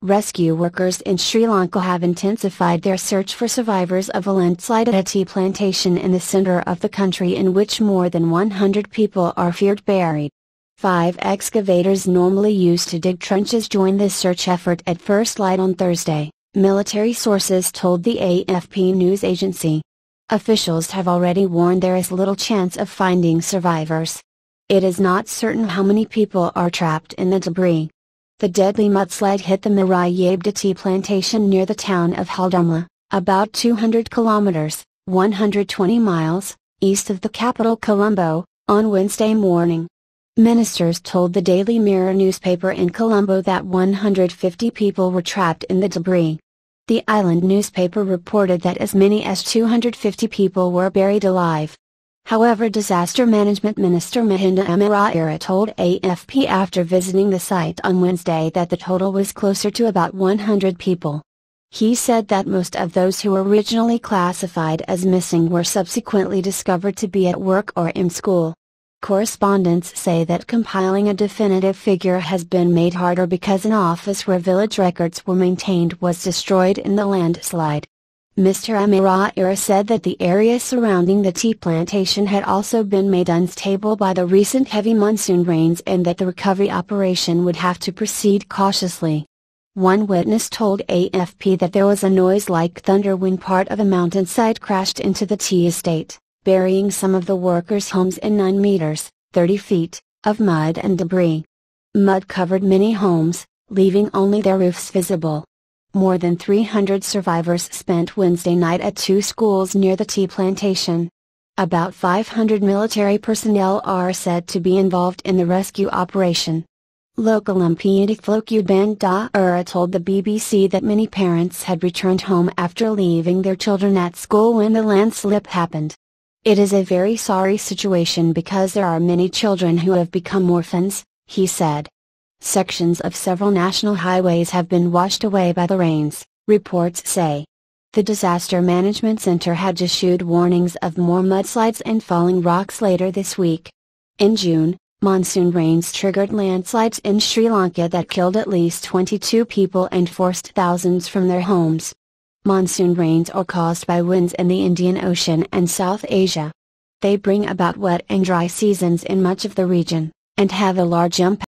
Rescue workers in Sri Lanka have intensified their search for survivors of a landslide at a tea plantation in the center of the country in which more than 100 people are feared buried. 5 excavators normally used to dig trenches joined this search effort at first light on Thursday, military sources told the AFP news agency. Officials have already warned there is little chance of finding survivors. It is not certain how many people are trapped in the debris. The deadly mudslide hit the Marayabda tea plantation near the town of Haldumla, about 200 kilometers, 120 miles, east of the capital Colombo, on Wednesday morning. Ministers told the Daily Mirror newspaper in Colombo that 150 people were trapped in the debris. The island newspaper reported that as many as 250 people were buried alive. However, Disaster Management Minister Mahinda Amarayira told AFP after visiting the site on Wednesday that the total was closer to about 100 people. He said that most of those who were originally classified as missing were subsequently discovered to be at work or in school. Correspondents say that compiling a definitive figure has been made harder because an office where village records were maintained was destroyed in the landslide. Mr. Amarayira said that the area surrounding the tea plantation had also been made unstable by the recent heavy monsoon rains and that the recovery operation would have to proceed cautiously. One witness told AFP that there was a noise like thunder when part of a mountainside crashed into the tea estate, burying some of the workers' homes in 9 meters, 30 feet, of mud and debris. Mud covered many homes, leaving only their roofs visible. More than 300 survivors spent Wednesday night at 2 schools near the tea plantation. About 500 military personnel are said to be involved in the rescue operation. Local MP Widens told the BBC that many parents had returned home after leaving their children at school when the landslide happened. It is a very sorry situation because there are many children who have become orphans, he said. Sections of several national highways have been washed away by the rains, reports say. The Disaster Management Center had issued warnings of more mudslides and falling rocks later this week. In June, monsoon rains triggered landslides in Sri Lanka that killed at least 22 people and forced thousands from their homes. Monsoon rains are caused by winds in the Indian Ocean and South Asia. They bring about wet and dry seasons in much of the region, and have a large impact